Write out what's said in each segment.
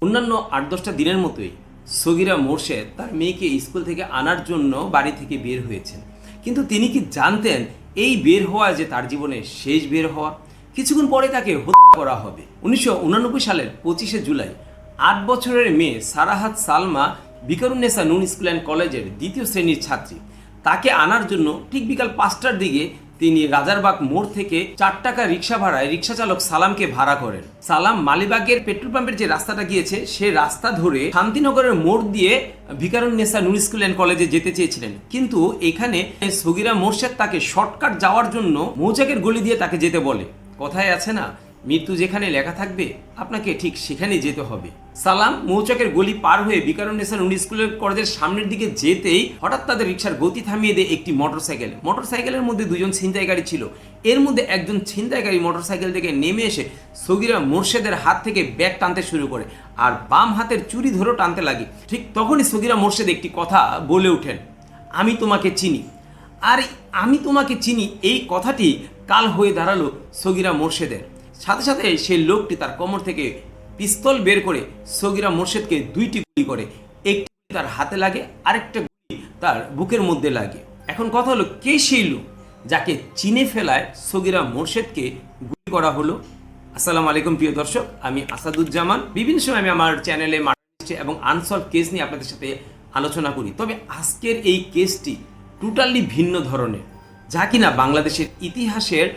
অন্যান্য ৮-১০টা দিনের মতোই সগিরা মোর্শেদ তার মেয়েকে স্কুল থেকে আনার জন্য বাড়ি থেকে বের হয়েছেন। কিন্তু তিনি কি জানতেন এই বের হওয়া যে তার জীবনের শেষ বের হওয়া? কিছুক্ষণ পরে তাকে হত্যা করা হবে। 1989 সালের 25শে জুলাই ৮ বছরের মেয়ে সারাহাত সালমা বিকারুন্নেসা নুন স্কুল অ্যান্ড কলেজের ২য় শ্রেণীর ছাত্রী। তাকে আনার জন্য ঠিক বিকাল ৫টার দিকে তিনি রাজারবাগ মোড় থেকে ৪ টাকা রিক্সা ভাড়ায় রিক্সা চালক সালামকে ভাড়া করেন। সালাম মালিবাগের পেট্রোল পাম্পের যে রাস্তাটা গিয়েছে সে রাস্তা ধরে শান্তিনগরের মোড় দিয়ে ভিকারুন্নেসা নুন স্কুল অ্যান্ড কলেজে যেতে চেয়েছিলেন, কিন্তু এখানে সগিরা মোর্শেদ তাকে শর্টকাট যাওয়ার জন্য মৌচাকের গলি দিয়ে তাকে যেতে বলে। কথায় আছে না, মৃত্যু যেখানে লেখা থাকবে আপনাকে ঠিক সেখানেই যেতে হবে। সালাম মৌচাকের গলি পার হয়ে বিকারুন্নেসা নুন স্কুল কলেজের সামনের দিকে যেতেই হঠাৎ তাদের রিক্সার গতি থামিয়ে দেয় একটি মোটরসাইকেলের মধ্যে দুজন ছিনতাইকারী ছিল। এর মধ্যে একজন ছিনতাইকারী মোটরসাইকেল থেকে নেমে এসে সগিরা মোর্শেদের হাত থেকে ব্যাগ টানতে শুরু করে আর বাম হাতের চুরি ধরেও টানতে লাগে। ঠিক তখনই সগিরা মোর্শেদ একটি কথা বলে ওঠেন, আমি তোমাকে চিনি। আর আমি তোমাকে চিনি এই কথাটি কাল হয়ে দাঁড়ালো সগিরা মোর্শেদের। সাথে সাথে সেই লোকটি তার কোমর থেকে পিস্তল বের করে সগিরা মোর্শেদকে 2টি গুলি করে। একটি তার হাতে লাগে, আরেকটা গুলি তার বুকের মধ্যে লাগে। এখন কথা হলো, কে সেই লোক যাকে চিনে ফেলায় সগিরা মোর্শেদকে গুলি করা হলো? আসসালামু আলাইকুম প্রিয় দর্শক, আমি আসাদুজ্জামান। বিভিন্ন সময় আমি আমার চ্যানেলে মার্ডার এবং আনসলভ কেস নিয়ে আপনাদের সাথে আলোচনা করি। তবে আজকের এই কেসটি টোটালি ভিন্ন ধরনের, যা কিনা বাংলাদেশের ইতিহাসের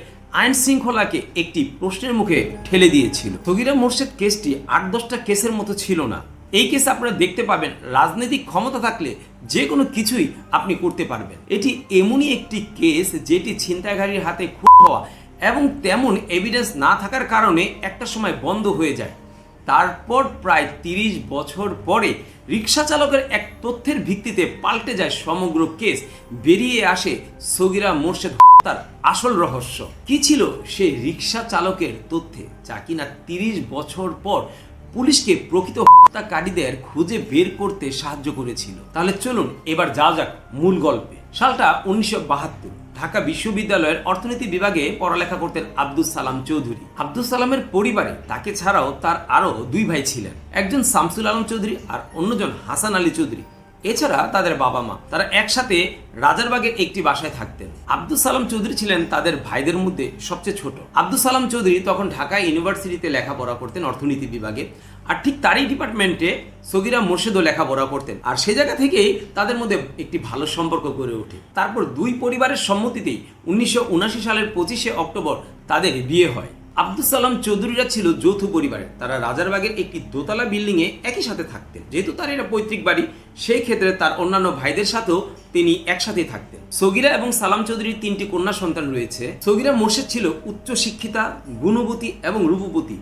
আইন শৃঙ্খলাকে একটি প্রশ্নের মুখে ঠেলে দিয়েছিল। সগিরা মোর্শেদ কেসটি ৮-১০টা কেসের মতো ছিল না। এই কেসে আপনারা দেখতে পাবেন রাজনৈতিক ক্ষমতা থাকলে যে কোনো কিছুই আপনি করতে পারবেন। এটি এমনই একটি কেস যেটি ছিনতাইকারীর হাতে খুন হওয়া এবং তেমন এভিডেন্স না থাকার কারণে একটা সময় বন্ধ হয়ে যায়। তারপর প্রায় ৩০ বছর পরে রিক্সা চালকের এক তথ্যের ভিত্তিতে পাল্টে যায় সমগ্র কেস। বেরিয়ে আসে সগিরা মোর্শেদ হত্যার আসল রহস্য। কি ছিল সেই রিক্সা চালকের তথ্যে, যা কিনা ৩০ বছর পর পুলিশকে প্রকৃত হত্যাকারীদের খুঁজে বের করতে সাহায্য করেছিল। তাহলে চলুন এবার যাওয়া যাক মূল গল্পে। সালটা 1972। ঢাকা বিশ্ববিদ্যালয়ের অর্থনীতি বিভাগে পড়ালেখা করতেন আব্দুস সালাম চৌধুরী। আব্দুস সালামের পরিবারে তাকে ছাড়াও তার আরো 2 ভাই ছিলেন, একজন শামসুল আলম চৌধুরী আর অন্যজন হাসান আলী চৌধুরী। এছাড়া তাদের বাবা মা তারা একসাথে রাজারবাগের একটি বাসায় থাকতেন। আব্দুস সালাম চৌধুরী ছিলেন তাদের ভাইদের মধ্যে সবচেয়ে ছোট। আব্দুস সালাম চৌধুরী তখন ঢাকা ইউনিভার্সিটিতে লেখাপড়া করতেন অর্থনীতি বিভাগে, আর ঠিক তারই ডিপার্টমেন্টে সগিরা মোর্শেদও লেখাপড়া করতেন। আর সে জায়গা থেকেই তাদের মধ্যে একটি ভালো সম্পর্ক গড়ে ওঠে। তারপর 2 পরিবারের সম্মতিতেই 1979 সালের 25শে অক্টোবর তাদের বিয়ে হয়। আব্দুস সালাম চৌধুরীরা ছিল যৌথ পরিবারে। তারা রাজারবাগের একটি দোতলা বিল্ডিংয়ে একই সাথে থাকতেন। যেহেতু তার এটা পৈতৃক বাড়ি, সেই ক্ষেত্রে তার অন্যান্য ভাইদের সাথেও তিনি একসাথে থাকতেন। সগিরা এবং সালাম চৌধুরীর 3টি কন্যা সন্তান রয়েছে। সগিরা মোর্শেদ ছিল উচ্চ শিক্ষিতা, গুণবতী এবং রূপবতী।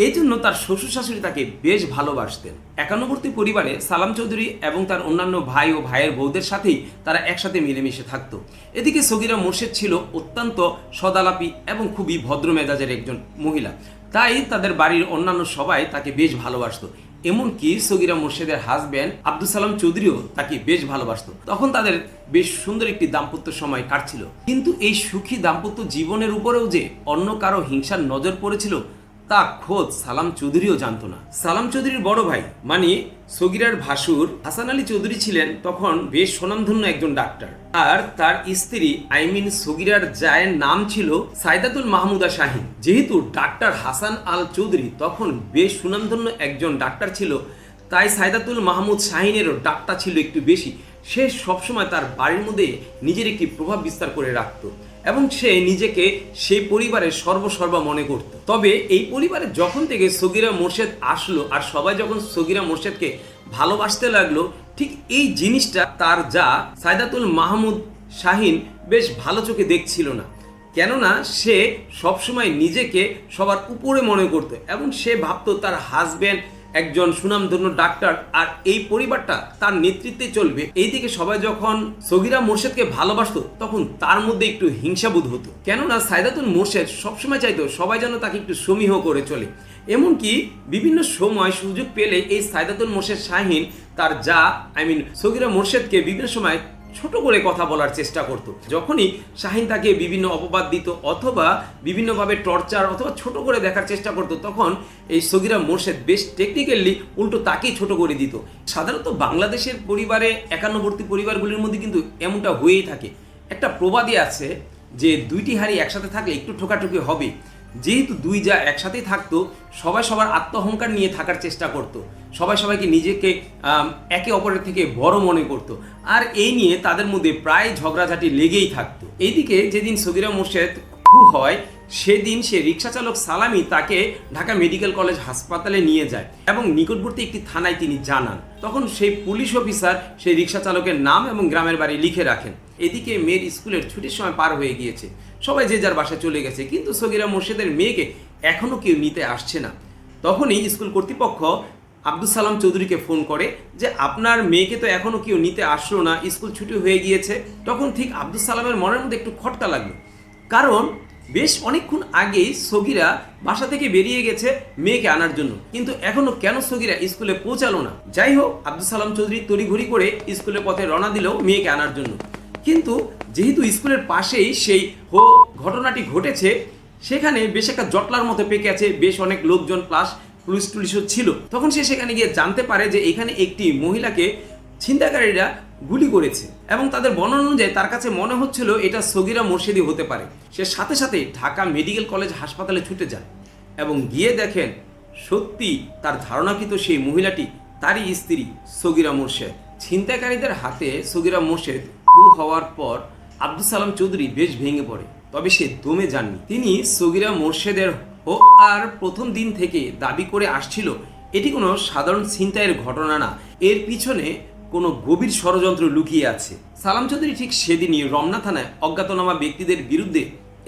এই জন্য তার শ্বশুর শাশুড়ি তাকে বেশ ভালোবাসতেন। একান্নবর্তী পরিবারে সালাম চৌধুরী এবং তার অন্যান্য ভাই ও ভাইয়ের বউদের সাথেই তারা একসাথে মিলেমিশে থাকত। এদিকে সগিরা মোর্শেদ ছিল অত্যন্ত সদালাপী এবং খুবই ভদ্র মেজাজের একজন মহিলা, তাই তাদের বাড়ির অন্যান্য সবাই তাকে বেশ ভালোবাসত। এমনকি সগিরা মোর্শেদের হাজব্যান্ড আব্দুস সালাম চৌধুরীও তাকে বেশ ভালোবাসত। তখন তাদের বেশ সুন্দর একটি দাম্পত্য সময় কাটছিল। কিন্তু এই সুখী দাম্পত্য জীবনের উপরেও যে অন্য কারো হিংসার নজর পড়েছিল তা খোদ সালাম চৌধুরীও জানতো না। সালাম চৌধুরীর বড় ভাই মানে সগিরার ভাসুর হাসান আলী চৌধুরী ছিলেন তখন বেশ স্বনামধন্য একজন ডাক্তার, আর তার স্ত্রী সগিরার জায়ের নাম ছিল সাইদাতুল মাহমুদা শাহিন। যেহেতু ডাক্তার হাসান আল চৌধুরী তখন বেশ সুনামধন্য একজন ডাক্তার ছিল, তাই সাইদাতুল মাহমুদ শাহিনেরও ডাক্তার ছিল একটু বেশি। সে সবসময় তার বাড়ির মধ্যে নিজের একটি প্রভাব বিস্তার করে রাখত এবং সে নিজেকে সেই পরিবারের সর্বসর্বা মনে করত। তবে এই পরিবারে যখন থেকে সগিরা মোর্শেদ আসলো আর সবাই যখন সগিরা মোর্শেদকে ভালোবাসতে লাগলো, ঠিক এই জিনিসটা তার যা সাইদাতুল মাহমুদ শাহিন বেশ ভালো চোখে দেখছিল না। কেননা সে সবসময় নিজেকে সবার উপরে মনে করত এবং সে ভাবতো তার হাজব্যান্ড একজন সুনামধন্য ডাক্তার আর এই পরিবারটা তার নেতৃত্বে চলবে। এইদিকে সবাই যখন সগিরা মোর্শেদকে ভালোবাসতো তখন তার মধ্যে একটু হিংসাবোধ হতো। কেননা সাইদাতুল মোর্শেদ সবসময় চাইতো সবাই যেন তাকে একটু সমীহ করে চলে। এমনকি বিভিন্ন সময় সুযোগ পেলে এই সাইদাতুল মোর্শেদ শাহিন তার যা সগিরা মোর্শেদকে বিভিন্ন সময় ছোট করে কথা বলার চেষ্টা করত। যখনই শাহিন তাকে বিভিন্ন অপবাদ দিত অথবা বিভিন্নভাবে টর্চার অথবা ছোট করে দেখার চেষ্টা করত, তখন এই সগিরা মোর্শেদ বেশ টেকনিক্যালি উল্টো তাকেই ছোট করে দিত। সাধারণত বাংলাদেশের পরিবারে একান্নবর্তী পরিবারগুলির মধ্যে কিন্তু এমনটা হয়েই থাকে। একটা প্রবাদই আছে যে দুইটি হাঁড়ি একসাথে থাকলে একটু ঠোকাঠুকি হবে। যেহেতু দুই যা একসাথেই থাকতো, সবাই সবার আত্মঅহংকার নিয়ে থাকার চেষ্টা করত, সবাই সবাইকে নিজেকে একে অপরের থেকে বড় মনে করত, আর এই নিয়ে তাদের মধ্যে প্রায় ঝগড়াঝাটি লেগেই থাকতো। এইদিকে যেদিন সগিরা মোর্শেদ খুন হয় সেদিন সে রিক্সা চালক সালামি তাকে ঢাকা মেডিকেল কলেজ হাসপাতালে নিয়ে যায় এবং নিকটবর্তী একটি থানায় তিনি জানান। তখন সেই পুলিশ অফিসার সেই রিক্সা চালকের নাম এবং গ্রামের বাড়ি লিখে রাখেন। এদিকে মেয়ের স্কুলের ছুটির সময় পার হয়ে গিয়েছে, সবাই যে যার বাসায় চলে গেছে, কিন্তু সগিরা মোর্শেদের মেয়েকে এখনও কেউ নিতে আসছে না। তখনই স্কুল কর্তৃপক্ষ আব্দুল সালাম চৌধুরীকে ফোন করে যে আপনার মেয়েকে তো এখনও কেউ নিতে আসলো না, স্কুল ছুটি হয়ে গিয়েছে। তখন ঠিক আব্দুল সালামের মনের মধ্যে একটু খটকা লাগলো, কারণ বেশ অনেকক্ষণ আগেই সগিরা বাসা থেকে বেরিয়ে গেছে মেয়েকে আনার জন্য, কিন্তু এখনো কেন সগিরা স্কুলে পৌঁছালো না। যাই হোক, আব্দুল সালাম চৌধুরী তড়িঘড়ি করে স্কুলের পথে রওনা দিল মেয়েকে আনার জন্য। কিন্তু যেহেতু স্কুলের পাশেই সেই ঘটনাটি ঘটেছে, সেখানে বেশ একটা জটলার মতো পেকে আছে, বেশ অনেক লোকজন প্লাস পুলিশ টুলিশও ছিল। তখন সে সেখানে গিয়ে জানতে পারে যে এখানে একটি মহিলাকে ছিনতাইকারীরা গুলি করেছে এবং তাদের বর্ণনা অনুযায়ী তার কাছে মনে হচ্ছিল এটা সগিরা মোর্শেদি হতে পারে। সে সাথে সাথে ঢাকা মেডিকেল কলেজ হাসপাতালে ছুটে যায় এবং গিয়ে দেখেন সত্যি তার ধারণাকৃত সেই মহিলাটি তারই স্ত্রী সগিরা মোর্শেদ। ছিনতাইকারীদের হাতে সগিরা মোর্শেদ খুন হওয়ার পর আব্দুল সালাম চৌধুরী বেশ ভেঙে পড়ে, তবে সে দমে যাননি। তিনি সগিরা মোর্শেদের আর প্রথম দিন থেকে দাবি করে আসছিল এটি কোনো সাধারণ ছিনতাইয়ের ঘটনা না, এর পিছনে কোনো গভীর ষড়যন্ত্র লুকিয়ে আছে। সালাম চৌধুরী ঠিক সেদিনই রমনা থানায় অজ্ঞাতনামা ব্যক্তিদের বিরুদ্ধে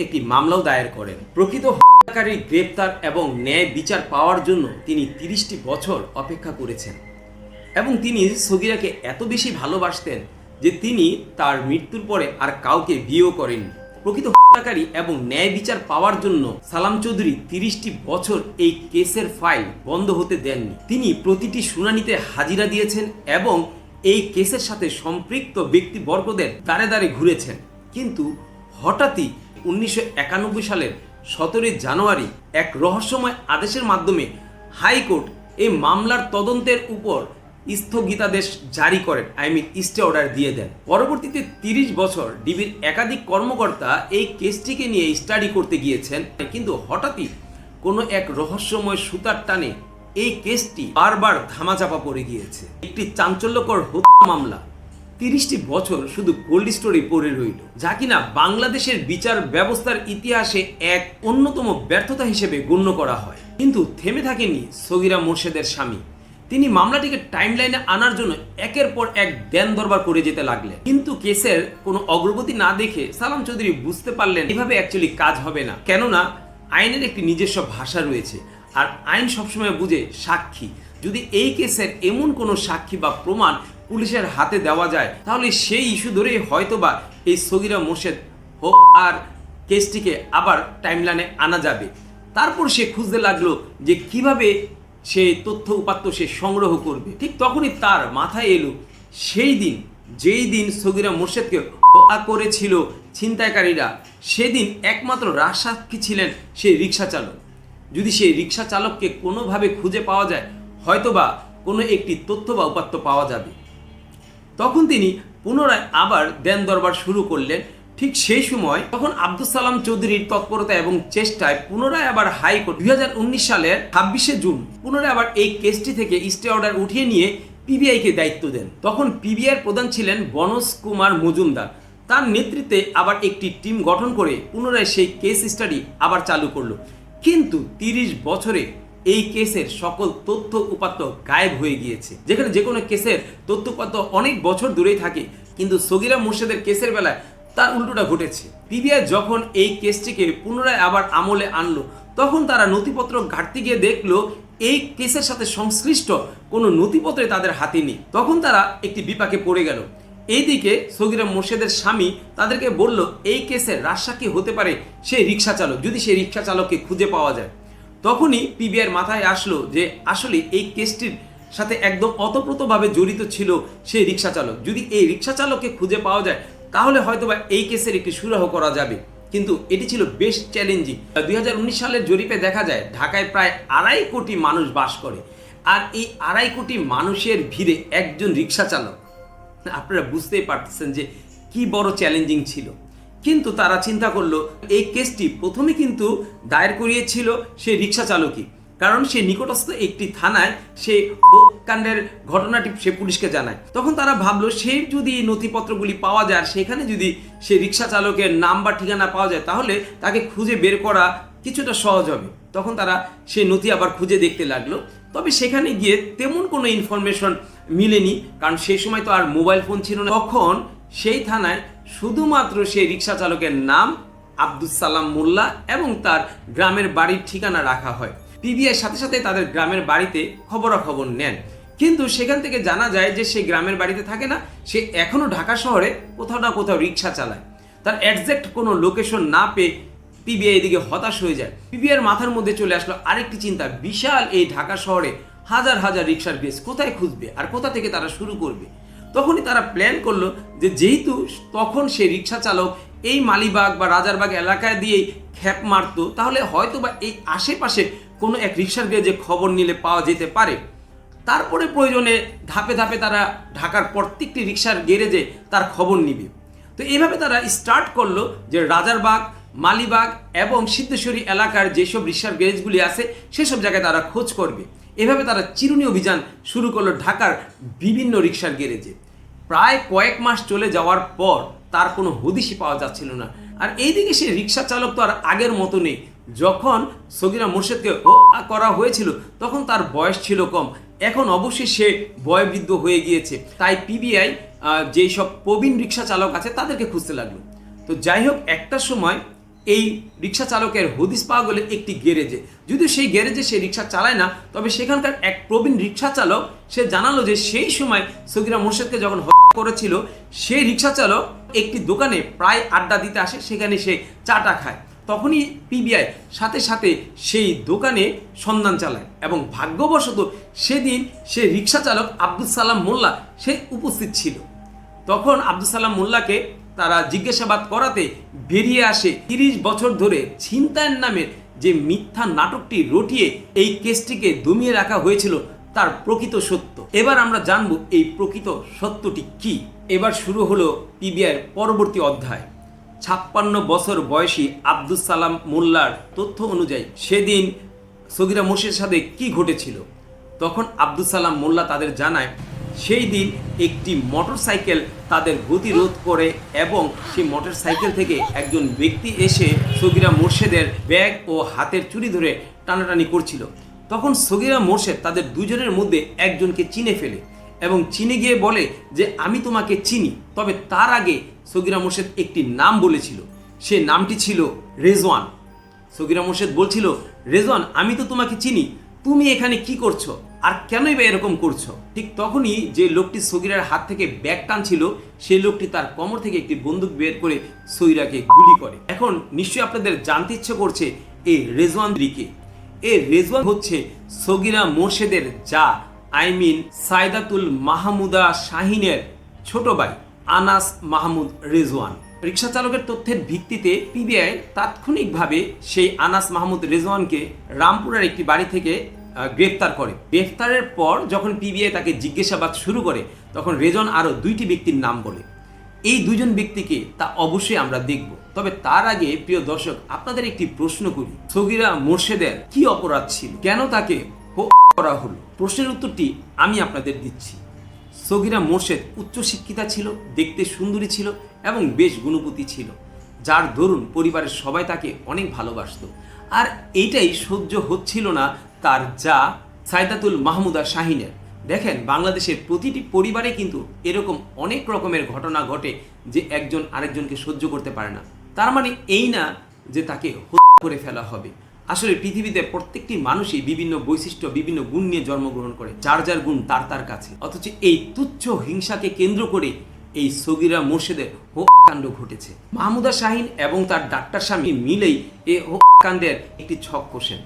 একটি মামলাও দায়ের করেন। প্রকৃত হত্যাকারী গ্রেপ্তার এবং ন্যায় বিচার পাওয়ার জন্য তিনি 30টি বছর অপেক্ষা করেছেন এবং তিনি সগিরাকে এত বেশি ভালোবাসতেন যে তিনি তার মৃত্যুর পরে আর কাউকে বিয়েও করেননি। প্রকৃত হত্যাকারী এবং ন্যায় বিচার পাওয়ার জন্য সালাম চৌধুরী 30টি বছর এই কেসের ফাইল বন্ধ হতে দেননি। তিনি প্রতিটি শুনানিতে হাজিরা দিয়েছেন এবং এই কেসের সাথে সম্পৃক্ত ব্যক্তিবর্গদের দ্বারে দ্বারে ঘুরেছেন। কিন্তু হঠাৎই 1991 সালের 17 জানুয়ারি এক রহস্যময় আদেশের মাধ্যমে হাইকোর্ট এই মামলার তদন্তের উপর স্থগিতাদেশ জারি করেন, স্টে অর্ডার দিয়ে দেন। পরবর্তীতে 30 বছর ডিবির একাধিক কর্মকর্তা এই কেসটিকে নিয়ে স্টাডি করতে গিয়েছেন, কিন্তু হঠাৎই কোনো এক রহস্যময় সুতার টানে এই কেসটি বারবার ধামাচাপা পড়ে গিয়েছে। একটি চাঞ্চল্যকর হত্যা মামলা 30টি বছর শুধু কোল্ড স্টোরে পড়ে রইল, যা কিনা বাংলাদেশের বিচার ব্যবস্থার ইতিহাসে এক অন্যতম ব্যর্থতা হিসেবে গণ্য করা হয়। কিন্তু থেমে থাকেনি সগিরা মোর্শেদের স্বামী। তিনি মামলাটিকে টাইমলাইনে আনার জন্য একের পর এক দেন দরবার করে যেতে লাগলেন, কিন্তু কেসের কোনো অগ্রগতি না দেখে সালাম চৌধুরী বুঝতে পারলেন এভাবে অ্যাকচুয়ালি কাজ হবে না, কেননা আইনের একটি নিজস্ব ভাষা রয়েছে আর আইন সবসময় বুঝে সাক্ষী। যদি এই কেসের এমন কোনো সাক্ষী বা প্রমাণ পুলিশের হাতে দেওয়া যায়, তাহলে সেই ইস্যু ধরেই হয়তোবা এই সগিরা মোর্শেদ আর কেসটিকে আবার টাইমলাইনে আনা যাবে। তারপর সে খুঁজতে লাগলো যে কিভাবে সে তথ্য উপাত্ত সে সংগ্রহ করবে। ঠিক তখনই তার মাথায় এলো সেই দিন যেই দিন সগিরা মোর্শেদকে হত্যা করেছিল ছিনতাইকারীরা, সেদিন একমাত্র রাজসাক্ষী ছিলেন সেই রিক্সা চালক। যদি সেই রিক্সা চালককে কোনোভাবে খুঁজে পাওয়া যায়, হয়তোবা কোনো একটি তথ্য বা উপাত্ত পাওয়া যাবে। তখন তিনি পুনরায় আবার দেন দরবার শুরু করলেন। ঠিক সেই সময় তখন আব্দুল সালাম চৌধুরীর তৎপরতা এবং চেষ্টায় পুনরায় আবার হাইকোর্ট 2019 সালের 26শে জুন পুনরায় আবার এই কেসটি থেকে স্টে অর্ডার উঠিয়ে নিয়ে পিবিআইকে দায়িত্ব দেন। তখন পিবিআইয়ের প্রধান ছিলেন বনজ কুমার মজুমদার। তার নেতৃত্বে আবার একটি টিম গঠন করে পুনরায় সেই কেস স্টাডি আবার চালু করলো। কিন্তু 30 বছরে এই কেসের সকল তথ্য উপাত্ত গায়েব হয়ে গিয়েছে। যেখানে যে কোনো কেসের তথ্য উপাত্ত অনেক বছর দূরেই থাকে, কিন্তু সগিরা মোর্শেদের কেসের বেলায় তার উল্টোটা ঘটেছে। পিবিআই যখন এই কেসটিকে পুনরায় আবার আমলে আনলো, তখন তারা নথিপত্র ঘাটতে গিয়ে দেখলো এই কেসের সাথে সংশ্লিষ্ট কোনো নথিপত্রে তাদের হাতে নেই। তখন তারা একটি বিপাকে পড়ে গেল। এইদিকে সগিরা মোর্শেদের স্বামী তাদেরকে বলল এই কেসের রাজসাক্ষী হতে পারে সেই রিক্সা চালক, যদি সেই রিক্সা চালককে খুঁজে পাওয়া যায়। তখনই পিবিআইয়ের মাথায় আসলো যে আসলে এই কেসটির সাথে একদম ওতপ্রোতভাবে জড়িত ছিল সেই রিক্সা চালক। যদি এই রিক্সা চালককে খুঁজে পাওয়া যায় তাহলে হয়তোবা এই কেসের একটি সুরাহ করা যাবে, কিন্তু এটি ছিল বেশ চ্যালেঞ্জিং। 2019 সালের জরিপে দেখা যায় ঢাকায় প্রায় 2.5 কোটি মানুষ বাস করে, আর এই 2.5 কোটি মানুষের ভিড়ে একজন রিক্সা চালক, আপনারা বুঝতেই পারতেছেন যে কি বড় চ্যালেঞ্জিং ছিল। কিন্তু তারা চিন্তা করলো এই কেসটি প্রথমে কিন্তু দায়ের করিয়েছিল সেই রিক্সা চালকই, কারণ সে নিকটস্থ একটি থানায় সে কাণ্ডের ঘটনাটি সে পুলিশকে জানায়। তখন তারা ভাবলো সে যদি নথিপত্রগুলি পাওয়া যায় আর সেখানে যদি সে রিক্সা চালকের নাম বা ঠিকানা পাওয়া যায় তাহলে তাকে খুঁজে বের করা কিছুটা সহজ হবে। তখন তারা সেই নথি আবার খুঁজে দেখতে লাগলো, তবে সেখানে গিয়ে তেমন কোনো ইনফরমেশন মিলেনি, কারণ সেই সময় তো আর মোবাইল ফোন ছিল না। তখন সেই থানায় শুধুমাত্র সেই রিক্সা চালকের নাম আব্দুস সালাম মোল্লা এবং তার গ্রামের বাড়ির ঠিকানা রাখা হয়। পিবিআই সাথে সাথে তাদের গ্রামের বাড়িতে খবরাখবর নেন, কিন্তু সেখান থেকে জানা যায় যে সে গ্রামের বাড়িতে থাকে না, সে এখনো ঢাকা শহরে কোথাও না কোথাও রিক্সা চালায়। তার একজ্যাক্ট কোনো লোকেশন না পেয়ে পিবিআই এদিকে হতাশ হয়ে যায়। পিবিআইয়ের মাথার মধ্যে চলে আসলো আরেকটি চিন্তা, বিশাল এই ঢাকা শহরে হাজার হাজার রিক্সার বেস কোথায় খুঁজবে আর কোথা থেকে তারা শুরু করবে। তখনই তারা প্ল্যান করলো যে যেহেতু তখন সে রিক্সা চালক এই মালিবাগ বা রাজারবাগ এলাকায় দিয়েই খ্যাপ মারতো, তাহলে হয়তো বা এই আশেপাশে কোনো এক রিক্সার গ্যারেজে খবর নিলে পাওয়া যেতে পারে। তারপরে প্রয়োজনে ধাপে ধাপে তারা ঢাকার প্রত্যেকটি রিক্সার গ্যারেজে তার খবর নিবে। তো এইভাবে তারা স্টার্ট করলো যে রাজারবাগ, মালিবাগ এবং সিদ্ধেশ্বরী এলাকার যেসব রিক্সার গ্যারেজগুলি আছে সেসব জায়গায় তারা খোঁজ করবে। এভাবে তারা চিরুনি অভিযান শুরু করলো ঢাকার বিভিন্ন রিক্সার গ্যারেজে। প্রায় কয়েক মাস চলে যাওয়ার পর তার কোনো হদিশই পাওয়া যাচ্ছিল না। আর এইদিকে সে রিক্সা চালক তো আর আগের মতো নেই। যখন সগিরা মোর্শেদকে করা হয়েছিল তখন তার বয়স ছিল কম, এখন অবশ্যই সে বয়োবৃদ্ধ হয়ে গিয়েছে। তাই পিবিআই যেই সব প্রবীণ রিক্সা চালক আছে তাদেরকে খুঁজতে লাগলো। তো যাই হোক, একটা সময় এই রিক্সা চালকের হদিস পাওয়া গেলে একটি গ্যারেজে, যদিও সেই গ্যারেজে সে রিক্সা চালায় না, তবে সেখানকার এক প্রবীণ রিক্সা চালক সে জানালো যে সেই সময় সগিরা মোর্শেদকে যখন হত্যা করেছিল সেই রিক্সা চালক একটি দোকানে প্রায় আড্ডা দিতে আসে, সেখানে সে চাটা খায়। তখনই পিবিআই সাথে সাথে সেই দোকানে সন্ধান চালায় এবং ভাগ্যবশত সেদিন সে রিক্সা চালক আব্দুস সালাম মোল্লা সে উপস্থিত ছিল। তখন আব্দুস সালাম মোল্লাকে তারা জিজ্ঞাসাবাদ করাতে বেরিয়ে আসে 30 বছর ধরে ছিনতাইয়ের নামের যে মিথ্যা নাটকটি রটিয়ে এই কেসটিকে দমিয়ে রাখা হয়েছিল তার প্রকৃত সত্য। এবার আমরা জানবো এই প্রকৃত সত্যটি কি। এবার শুরু হলো পিবিআইয়ের পরবর্তী অধ্যায়। 56 বছর বয়সী আব্দুস সালাম মোল্লার তথ্য অনুযায়ী সেদিন সগিরা মোর্শেদের সাথে কি ঘটেছিল। তখন আব্দুস সালাম মোল্লা তাদের জানায় সেই দিন একটি মোটরসাইকেল তাদের গতিরোধ করে এবং সেই মোটরসাইকেল থেকে একজন ব্যক্তি এসে সগিরা মোর্শেদের ব্যাগ ও হাতের চুড়ি ধরে টানাটানি করছিল। তখন সগিরা মোর্শেদ তাদের দুজনের মধ্যে একজনকে চিনে ফেলে এবং চিনে গিয়ে বলে যে আমি তোমাকে চিনি। তবে তার আগে সগিরা মোর্শেদ একটি নাম বলেছিল, সে নামটি ছিল রেজওয়ান। সগিরা মোর্শেদ বলছিল, রেজওয়ান আমি তো তোমাকে চিনি, তুমি এখানে কি করছো আর কেনই বা এরকম করছো। ঠিক তখনই যে লোকটি সগিরার হাত থেকে ব্যাগ টানছিল সেই লোকটি তার কোমর থেকে একটি বন্দুক বের করে সগিরাকে গুলি করে। এখন নিশ্চয়ই আপনাদের জানতে ইচ্ছে করছে এই রেজওয়ান কে। এই রেজওয়ান হচ্ছে সগিরা মোর্শেদের যা সাইদাতুল মাহমুদা শাহিনের ছোট ভাই আনাস মাহমুদ রেজওয়ান। রিক্সা চালকের তথ্যের ভিত্তিতে পিবিআই তাৎক্ষণিকভাবে সেই আনাস মাহমুদ রেজওয়ানকে রামপুরার একটি বাড়ি থেকে গ্রেফতার করে। গ্রেফতারের পর যখন পিবিআই তাকে জিজ্ঞাসাবাদ শুরু করে তখন রেজওয়ান আরও 2টি ব্যক্তির নাম বলে। এই 2জন ব্যক্তিকে তা অবশ্যই আমরা দেখব, তবে তার আগে প্রিয় দর্শক আপনাদের একটি প্রশ্ন করি, সগিরা মোর্শেদের কি অপরাধ ছিল, কেন তাকে করা হলো? প্রশ্নের উত্তরটি আমি আপনাদের দিচ্ছি। সগিরা মোর্শেদ উচ্চশিক্ষিতা ছিল, দেখতে সুন্দরী ছিল এবং বেশ গুণবতী ছিল, যার দরুন পরিবারের সবাই তাকে অনেক ভালোবাসত। আর এইটাই সহ্য হচ্ছিল না তার যা সাইদাতুল মাহমুদা শাহিনের। দেখেন, বাংলাদেশের প্রতিটি পরিবারে কিন্তু এরকম অনেক রকমের ঘটনা ঘটে যে একজন আরেকজনকে সহ্য করতে পারে না। তার মানে এই না যে তাকে হত্যা করে ফেলা হবে। আসলে পৃথিবীতে প্রত্যেকটি মানুষই বিভিন্ন বৈশিষ্ট্য, বিভিন্ন গুণ নিয়ে জন্মগ্রহণ করে, যার যার গুণ তার তার কাছে। অথচ এই তুচ্ছ হিংসাকে কেন্দ্র করে এই সগিরা মোর্শেদের হত্যাকাণ্ড ঘটেছে। মাহমুদা শাহিন এবং তার ডাক্তার স্বামী মিলেই এই হত্যাকাণ্ডের একটি ছক কষেন।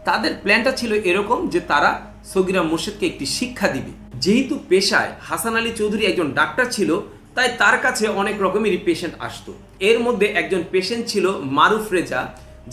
তাদের প্ল্যানটা ছিল এরকম যে তারা সগিরা মোর্শেদকে একটি শিক্ষা দিবে। যেহেতু পেশায় হাসান আলী চৌধুরী একজন ডাক্তার ছিল, তাই তার কাছে অনেক রকমেরই পেশেন্ট আসতো। এর মধ্যে একজন পেশেন্ট ছিল মারুফ রেজা,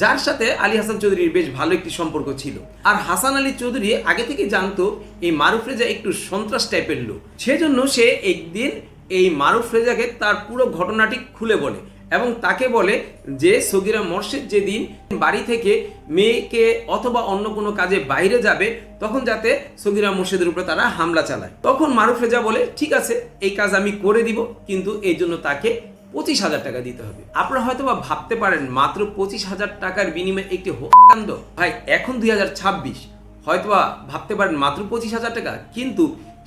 যার সাথে আলী হাসান চৌধুরীর বেশ ভালো একটি সম্পর্ক ছিল। আর হাসান আলী চৌধুরী আগে থেকে জানতো এই মারুফ রেজা একটু সন্ত্রাস টাইপের লোক। সেজন্য সে একদিন এই মারুফ রেজাকে তার পুরো ঘটনাটি খুলে বলে এবং তাকে বলে যে সগিরা মোর্শেদ যেদিন বাড়ি থেকে মেয়েকে অথবা অন্য কোনো কাজে বাইরে যাবে, তখন যাতে সগিরা মোর্শেদের উপরে তারা হামলা চালায়। তখন মারুফ রেজা বলে, ঠিক আছে, এই কাজ আমি করে দিব, কিন্তু এই জন্য তাকে 25,000 টাকা দিতে হবে। আপনারা হয়তো বা ভাবতে পারেন মাত্র 25,000 টাকার বিনিময়ে একটি হত্যাকাণ্ড। ভাই, এখন 2026, হয়তো বা ভাবতে পারেন মাত্র 25,000 টাকা, কিন্তু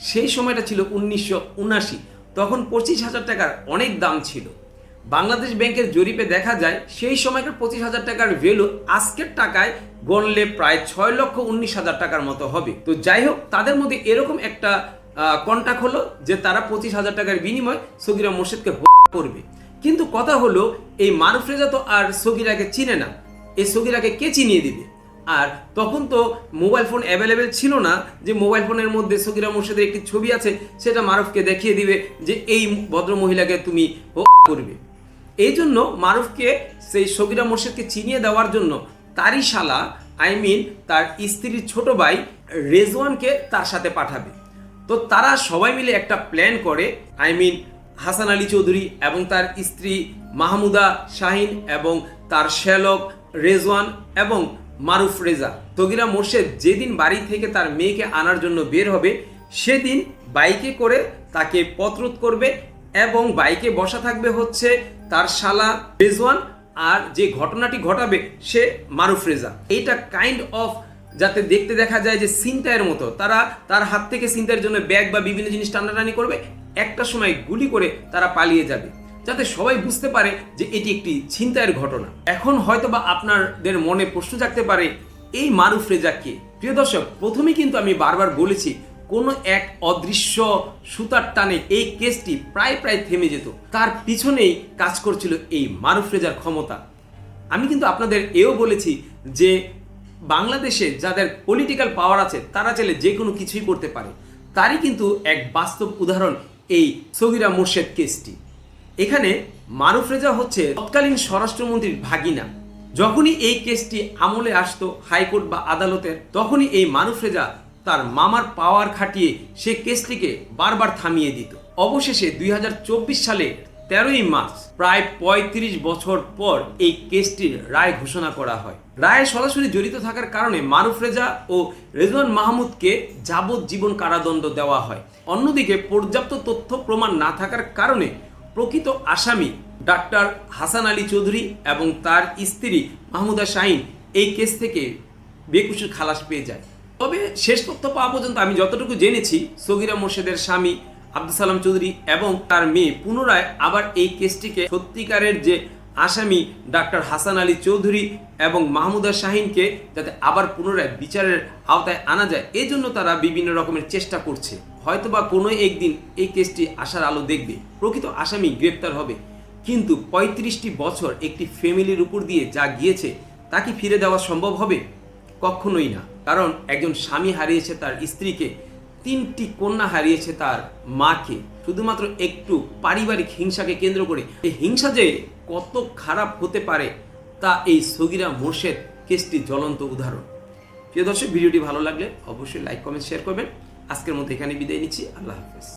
সেই সময়টা ছিল 1979। তখন 25,000 টাকার অনেক দাম ছিল। বাংলাদেশ ব্যাংকের জরিপে দেখা যায় সেই সময়কার 25,000 টাকার ভ্যালু আজকের টাকায় গণলে প্রায় 6,19,000 টাকার মতো হবে। তো যাই হোক, তাদের মধ্যে এরকম একটা কন্টাক্ট হলো যে তারা 25,000 টাকার বিনিময়ে সগিরা মোর্শেদকে হত্যা করবে। কিন্তু কথা হলো, এই মারুফ রেজা তো আর সগিরাকে চিনে না, এই সগিরাকে কে চিনিয়ে দিবে? আর তখন তো মোবাইল ফোন অ্যাভেলেবেল ছিল না যে মোবাইল ফোনের মধ্যে সগিরা মোর্শেদের একটি ছবি আছে, সেটা মারুফকে দেখিয়ে দিবে যে এই ভদ্র মহিলাকে তুমি হত্যা করবে। এই জন্য মারুফকে সেই সগিরা মোর্শেদকে চিনিয়ে দেওয়ার জন্য তারই শালা, তার স্ত্রীর ছোট ভাই রেজওয়ানকে তার সাথে পাঠাবে। তো তারা সবাই মিলে একটা প্ল্যান করে, হাসান আলী চৌধুরী এবং তার স্ত্রী মাহমুদা শাহিন এবং তার শ্যালক রেজওয়ান এবং মারুফ রেজা। সগিরা মোর্শেদ যেদিন বাড়ি থেকে তার মেয়েকে আনার জন্য বের হবে, সেদিন বাইকে করে তাকে পথরোধ করবে এবং বাইকে বসা থাকবে হচ্ছে তার শালা রেজওয়ান, আর যে ঘটনাটি ঘটাবে সে মারুফ রেজা। এইটা কাইন্ড অফ যাতে দেখতে দেখা যায় যে ছিনতাইয়ের মতো, তারা তার হাত থেকে ছিনতাইয়ের জন্য ব্যাগ বা বিভিন্ন জিনিস টানাটানি করবে, একটা সময় গুলি করে তারা পালিয়ে যাবে, যাতে সবাই বুঝতে পারে যে এটি একটি ছিনতাইয়ের ঘটনা। এখন হয়তো বা আপনাদের মনে প্রশ্ন জাগতে পারে, এই মারুফ রেজা কে? প্রিয় দর্শক, প্রথমেই কিন্তু আমি বারবার বলেছি, কোনো এক অদৃশ্য সুতার টানে এই কেসটি প্রায় থেমে যেত। তার পিছনেই কাজ করছিল এই মারুফ রেজার ক্ষমতা। আমি কিন্তু আপনাদের এও বলেছি যে বাংলাদেশে যাদের পলিটিক্যাল পাওয়ার আছে তারা চাইলে যে কোনো কিছুই করতে পারে। তারই কিন্তু এক বাস্তব উদাহরণ এই সগিরা মোর্শেদ কেসটি। এখানে মারুফ রেজা হচ্ছে তৎকালীন স্বরাষ্ট্রমন্ত্রীর ভাগিনা। যখনই এই কেসটি আমলে আসতো হাইকোর্ট বা আদালতের, তখনই এই মারুফ রেজা তার মামার পাওয়ার খাটিয়ে সে কেসটিকে বারবার থামিয়ে দিত। অবশেষে 2024 সালে 13ই মার্চ, প্রায় 35 বছর পর এই কেসটির রায় ঘোষণা করা হয়। রায়ে সরাসরি জড়িত থাকার কারণে মারুফ রেজা ও রেজওয়ান মাহমুদকে যাবজ্জীবন কারাদণ্ড দেওয়া হয়। অন্যদিকে পর্যাপ্ত তথ্য প্রমাণ না থাকার কারণে প্রকৃত আসামি ডাক্তার হাসান আলী চৌধুরী এবং তার স্ত্রী মাহমুদা শাহিন এই কেস থেকে বেকসুর খালাস পেয়ে যায়। তবে শেষ তথ্য পাওয়া পর্যন্ত আমি যতটুকু জেনেছি, সগিরা মোর্শেদের স্বামী আব্দুল সালাম চৌধুরী এবং তার মেয়ে পুনরায় আবার এই কেসটিকে সত্যিকারের যে আসামি ডাক্তার হাসান আলী চৌধুরী এবং মাহমুদা শাহিনকে যাতে আবার পুনরায় বিচারের আওতায় আনা যায়, এই জন্য তারা বিভিন্ন রকমের চেষ্টা করছে। হয়তোবা কোনো একদিন এই কেসটি আসার আলো দেখবে, প্রকৃত আসামি গ্রেপ্তার হবে। কিন্তু 35টি বছর একটি ফ্যামিলির উপর দিয়ে যা গিয়েছে তা কি ফিরে দেওয়া সম্ভব হবে? কখনোই না। কারণ একজন স্বামী হারিয়েছে তার স্ত্রীকে, 3টি কন্যা হারিয়েছে তার মাকে, শুধুমাত্র একটু পারিবারিক হিংসাকে কেন্দ্র করে। এই হিংসা যে কত খারাপ হতে পারে তা এই সগিরা মোর্শেদ কেসটি জ্বলন্ত উদাহরণ। প্রিয় দর্শক, ভিডিওটি ভালো লাগলে অবশ্যই লাইক, কমেন্ট, শেয়ার করবেন। আজকের মতো এখানে বিদায় নিচ্ছি। আল্লাহ হাফেজ।